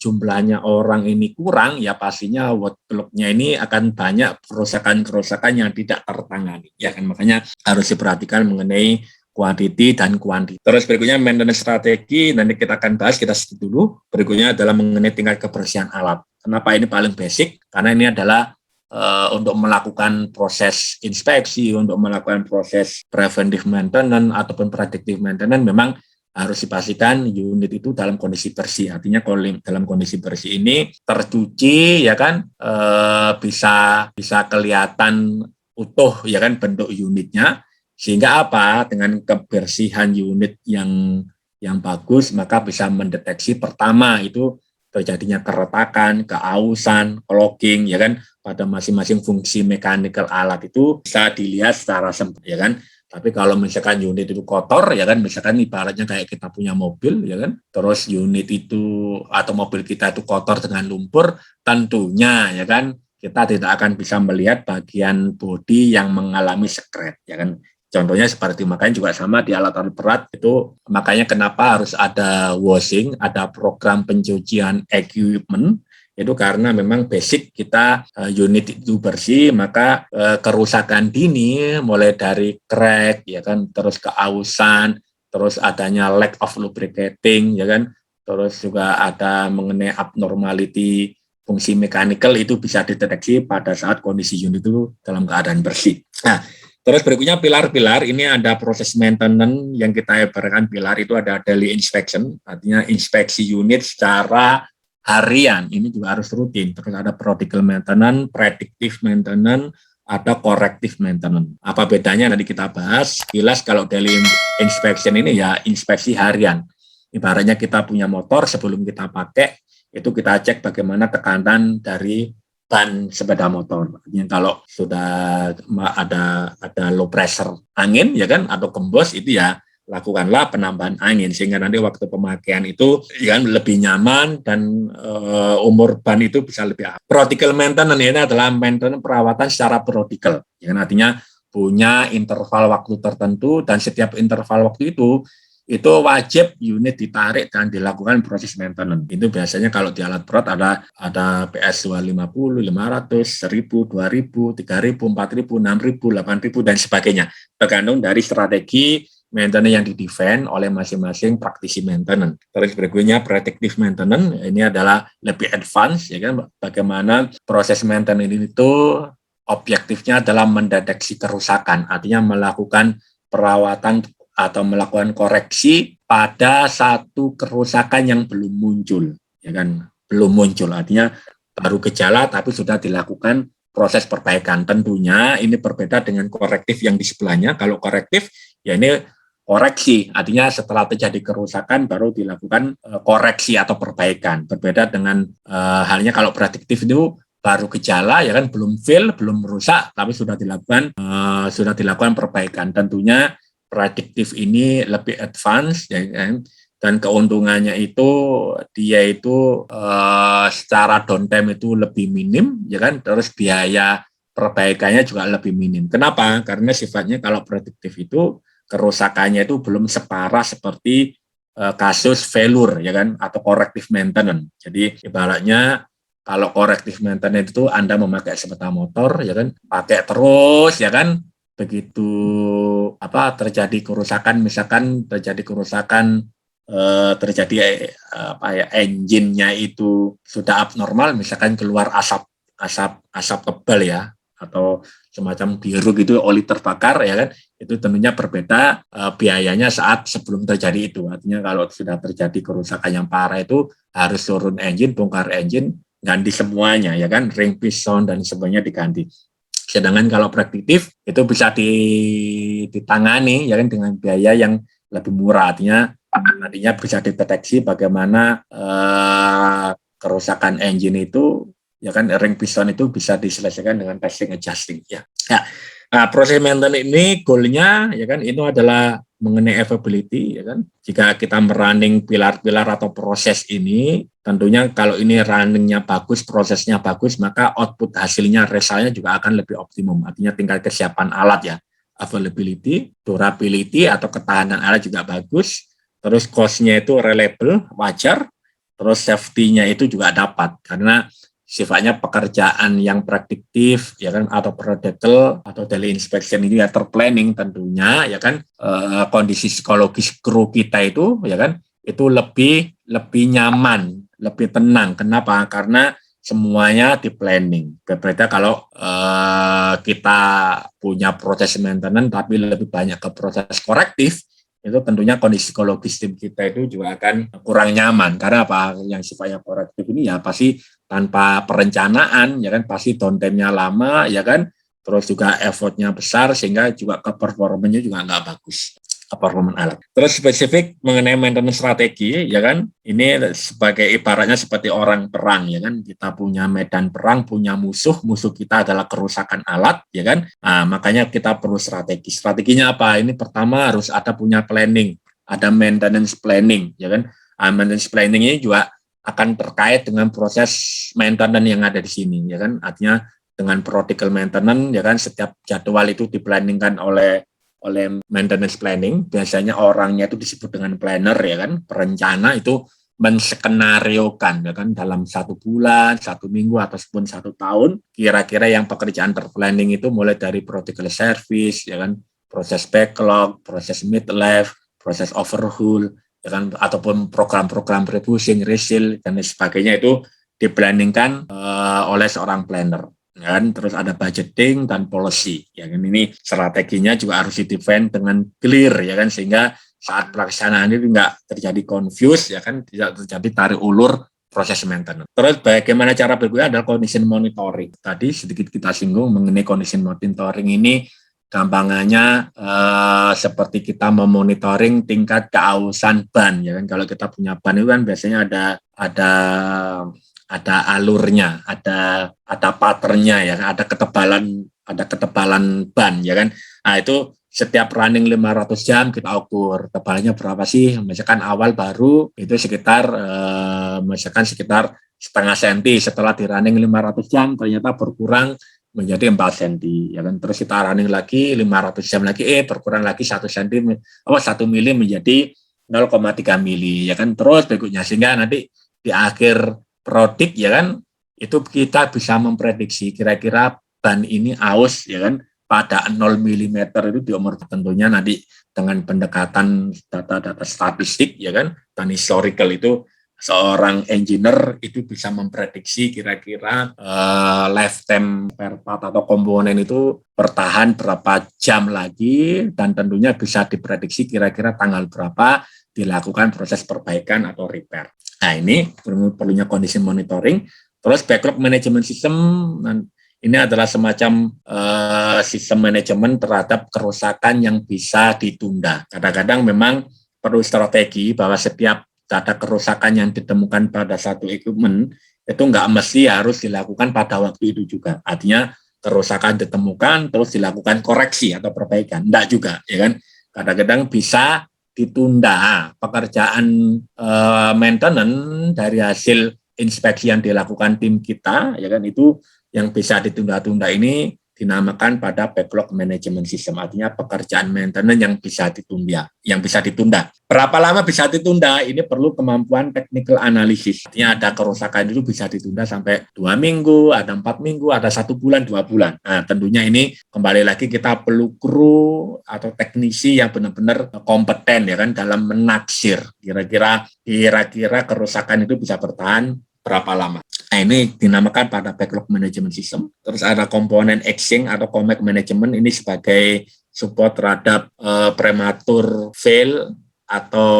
jumlahnya orang ini kurang, ya pastinya workload-nya ini akan banyak kerusakan-kerusakan yang tidak tertangani. Ya kan, makanya harus diperhatikan mengenai quantity dan quantity. Terus berikutnya maintenance strategi, nanti kita akan bahas, kita skip dulu. Berikutnya adalah mengenai tingkat kebersihan alat. Kenapa ini paling basic? Karena ini adalah untuk melakukan proses inspeksi, untuk melakukan proses preventive maintenance ataupun predictive maintenance, memang harus dipastikan unit itu dalam kondisi bersih. Artinya kalau dalam kondisi bersih ini tercuci, ya kan, bisa kelihatan utuh, ya kan, bentuk unitnya. Sehingga apa? Dengan kebersihan unit yang bagus, maka bisa mendeteksi pertama itu terjadinya keretakan, keausan, clogging, ya kan, pada masing-masing fungsi mechanical alat itu bisa dilihat secara sempurna, ya kan. Tapi kalau misalkan unit itu kotor, ya kan, misalkan ibaratnya kayak kita punya mobil, ya kan, terus unit itu atau mobil kita itu kotor dengan lumpur, tentunya, ya kan, kita tidak akan bisa melihat bagian bodi yang mengalami sekret, ya kan. Contohnya seperti, makanya juga sama di alat-alat berat itu, makanya kenapa harus ada washing, ada program pencucian equipment, itu karena memang basic kita unit itu bersih, maka kerusakan dini mulai dari crack, ya kan, terus keausan, terus adanya lack of lubricating, ya kan, terus juga ada mengenai abnormality fungsi mechanical itu bisa dideteksi pada saat kondisi unit itu dalam keadaan bersih. Nah, terus berikutnya pilar-pilar, ini ada proses maintenance yang kita ibaratkan pilar itu ada daily inspection, artinya inspeksi unit secara harian, ini juga harus rutin. Terus ada practical maintenance, predictive maintenance, ada corrective maintenance. Apa bedanya nanti kita bahas. Jelas kalau daily inspection ini ya inspeksi harian. Ibaratnya kita punya motor, sebelum kita pakai, itu kita cek bagaimana tekanan dari ban sepeda motor. Artinya kalau sudah ada low pressure angin, ya kan, atau gembos, itu ya lakukanlah penambahan angin sehingga nanti waktu pemakaian itu ya kan lebih nyaman dan umur ban itu bisa lebih awal. Practical maintenance ini adalah maintenance perawatan secara practical. Ya kan, artinya punya interval waktu tertentu dan setiap interval waktu itu wajib unit ditarik dan dilakukan proses maintenance. Itu biasanya kalau di alat berat ada PS 250, 500, 1000, 2000, 3000, 4000, 6000, 8000 dan sebagainya. Tergantung dari strategi maintenance yang didefine oleh masing-masing praktisi maintenance. Terus berikutnya predictive maintenance, ini adalah lebih advance, ya kan, bagaimana proses maintenance ini itu objektifnya adalah mendeteksi kerusakan, artinya melakukan perawatan atau melakukan koreksi pada satu kerusakan yang belum muncul, ya kan, belum muncul, artinya baru gejala tapi sudah dilakukan proses perbaikan. Tentunya ini berbeda dengan korektif yang di sebelahnya. Kalau korektif ya ini koreksi, artinya setelah terjadi kerusakan baru dilakukan koreksi atau perbaikan. Berbeda dengan halnya kalau prediktif itu baru gejala, ya kan, belum fail, belum rusak, tapi sudah dilakukan perbaikan. Tentunya prediktif ini lebih advance, ya kan? Dan keuntungannya itu dia itu secara downtime itu lebih minim, ya kan, terus biaya perbaikannya juga lebih minim. Kenapa? Karena sifatnya kalau prediktif itu kerusakannya itu belum separah seperti kasus failure, ya kan, atau corrective maintenance. Jadi ibaratnya kalau corrective maintenance itu Anda memakai sepeda motor, ya kan, pakai terus, ya kan, begitu terjadi kerusakan, misalkan terjadi kerusakan engine-nya itu sudah abnormal, misalkan keluar asap tebal, ya, atau semacam biru gitu, oli terbakar, ya kan, itu tentunya berbeda biayanya saat sebelum terjadi itu. Artinya kalau sudah terjadi kerusakan yang parah itu harus turun engine, bongkar engine, ganti semuanya, ya kan, ring piston dan sebagainya diganti. Sedangkan kalau prediktif itu bisa ditangani, ya kan, dengan biaya yang lebih murah, artinya nantinya bisa dideteksi bagaimana kerusakan engine itu, ya kan, ring piston itu bisa diselesaikan dengan testing adjusting, ya. Nah, proses maintenance ini goalnya, ya kan, itu adalah mengenai availability, ya kan. Jika kita merunning pilar-pilar atau proses ini, tentunya kalau ini runningnya bagus, prosesnya bagus, maka output hasilnya, resultnya juga akan lebih optimum. Artinya tingkat kesiapan alat, ya, availability, durability atau ketahanan alat juga bagus. Terus cost-nya itu reliable, wajar. terus safety-nya itu juga dapat karena sifatnya pekerjaan yang prediktif ya kan, atau predictable atau daily inspection ini ya terplanning tentunya ya kan. Kondisi psikologis kru kita itu ya kan itu lebih nyaman, lebih tenang. Kenapa? Karena semuanya di planning. Berbeda kalau kita punya proses maintenance tapi lebih banyak ke proses korektif, itu tentunya kondisi psikologis tim kita itu juga akan kurang nyaman. Karena apa? Yang sifatnya korektif ini ya pasti tanpa perencanaan, ya kan, pasti downtime-nya lama, ya kan, terus juga effort-nya besar sehingga juga ke performanya juga nggak bagus. Performance alat. Terus spesifik mengenai maintenance strategi, ya kan, ini sebagai ibaratnya seperti orang perang, ya kan, kita punya medan perang, punya musuh kita adalah kerusakan alat, ya kan. Nah, makanya kita perlu strategi. Strateginya apa? Ini pertama harus ada punya planning, ada maintenance planning, ya kan. Maintenance planning ini juga akan terkait dengan proses maintenance yang ada di sini, ya kan. Artinya dengan practical maintenance, ya kan, setiap jadwal itu diplanningkan oleh maintenance planning. Biasanya orangnya itu disebut dengan planner, ya kan, perencana. Itu menskenariokan, ya kan, dalam 1 bulan, 1 minggu, ataupun 1 tahun, kira-kira yang pekerjaan terplanning itu mulai dari practical service, ya kan, proses backlog, proses mid-life, proses overhaul, ya kan, ataupun program-program rebuilding, resil, dan sebagainya itu diplanningkan oleh seorang planner. Kan, terus ada budgeting dan policy, ya kan, ini strateginya juga harus di-define dengan clear, ya kan, sehingga saat pelaksanaan itu enggak terjadi confuse, ya kan, tidak terjadi tarik ulur proses maintenance. Terus bagaimana cara berikutnya adalah condition monitoring. Tadi sedikit kita singgung mengenai condition monitoring ini, gampangannya seperti kita memonitoring tingkat keausan ban, ya kan. Kalau kita punya ban itu kan biasanya ada alurnya, ada patternnya, ya, ada ketebalan ban, ya kan. Nah, itu setiap running 500 jam kita ukur tebalnya berapa sih. Misalkan awal baru itu sekitar setengah senti, setelah di running 500 jam ternyata berkurang menjadi 4 senti, ya kan. Terus kita running lagi 500 jam lagi, berkurang lagi 1 senti, 1 mili menjadi 0,3 mili, ya kan. Terus berikutnya, sehingga nanti di akhir prodik, ya kan, itu kita bisa memprediksi kira-kira ban ini aus, ya kan, pada 0 mm itu di umur tentunya nanti dengan pendekatan data-data statistik, ya kan, dan historical itu seorang engineer itu bisa memprediksi kira-kira lifetime spare part atau komponen itu bertahan berapa jam lagi, dan tentunya bisa diprediksi kira-kira tanggal berapa dilakukan proses perbaikan atau repair. Nah, ini perlunya condition monitoring. Terus backlog management system, ini adalah semacam sistem manajemen terhadap kerusakan yang bisa ditunda. Kadang-kadang memang perlu strategi bahwa setiap data kerusakan yang ditemukan pada satu equipment itu nggak mesti harus dilakukan pada waktu itu juga. Artinya kerusakan ditemukan terus dilakukan koreksi atau perbaikan. Enggak juga, ya kan. Kadang-kadang bisa ditunda pekerjaan maintenance dari hasil inspeksi yang dilakukan tim kita, ya kan, itu yang bisa ditunda-tunda ini dinamakan pada backlog management system. Artinya pekerjaan maintenance yang bisa ditunda. Berapa lama bisa ditunda? Ini perlu kemampuan technical analysis. Artinya ada kerusakan itu bisa ditunda sampai 2 minggu, ada 4 minggu, ada 1 bulan, 2 bulan. Nah, tentunya ini kembali lagi kita perlu kru atau teknisi yang benar-benar kompeten, ya kan, dalam menaksir kira-kira kerusakan itu bisa bertahan berapa lama. Nah, ini dinamakan pada backlog management system. Terus ada komponen exchange atau comeback management, ini sebagai support terhadap prematur fail atau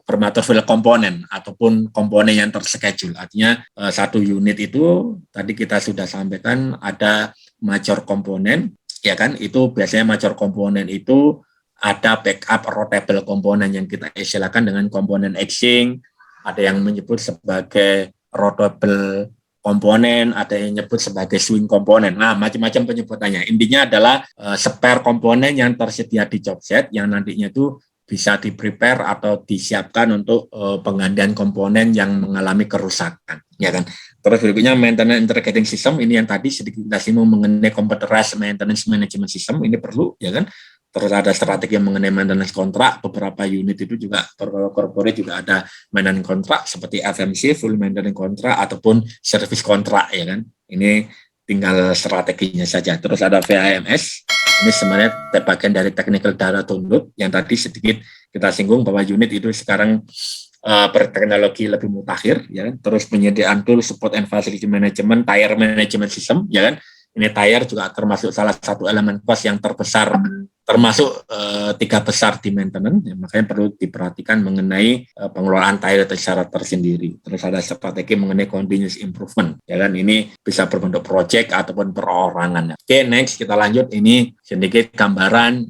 prematur fail komponen ataupun komponen yang terschedule. Artinya satu unit itu tadi kita sudah sampaikan ada major komponen, ya kan, itu biasanya major komponen itu ada backup rotatable komponen yang kita istilahkan dengan komponen exchange, ada yang menyebut sebagai rotatable komponen, ada yang nyebut sebagai swing komponen. Nah, macam-macam penyebutannya. Intinya adalah spare komponen yang tersedia di job set yang nantinya itu bisa di-prepare atau disiapkan untuk penggantian komponen yang mengalami kerusakan, ya kan. Terus berikutnya maintenance integrating system, ini yang tadi sedikit kita singgung mengenai computerized maintenance management system, ini perlu, ya kan. Terus ada strategi yang mengenai maintenance kontrak, beberapa unit itu juga corporate juga ada maintenance kontrak seperti FMC, full maintenance kontrak ataupun service kontrak ya kan. Ini tinggal strateginya saja. Terus ada VAMS, ini sebenarnya bagian dari technical data download yang tadi sedikit kita singgung bahwa unit itu sekarang berteknologi lebih mutakhir ya kan. Terus penyediaan tool support and facility management, tire management system ya kan. Ini tire juga termasuk salah satu elemen cost yang terbesar, termasuk 3 besar di maintenance, ya, makanya perlu diperhatikan mengenai pengelolaan tire secara tersendiri. Terus ada strategi mengenai continuous improvement, ya kan, ini bisa berbentuk project ataupun perorangan. Oke, next kita lanjut, ini sedikit gambaran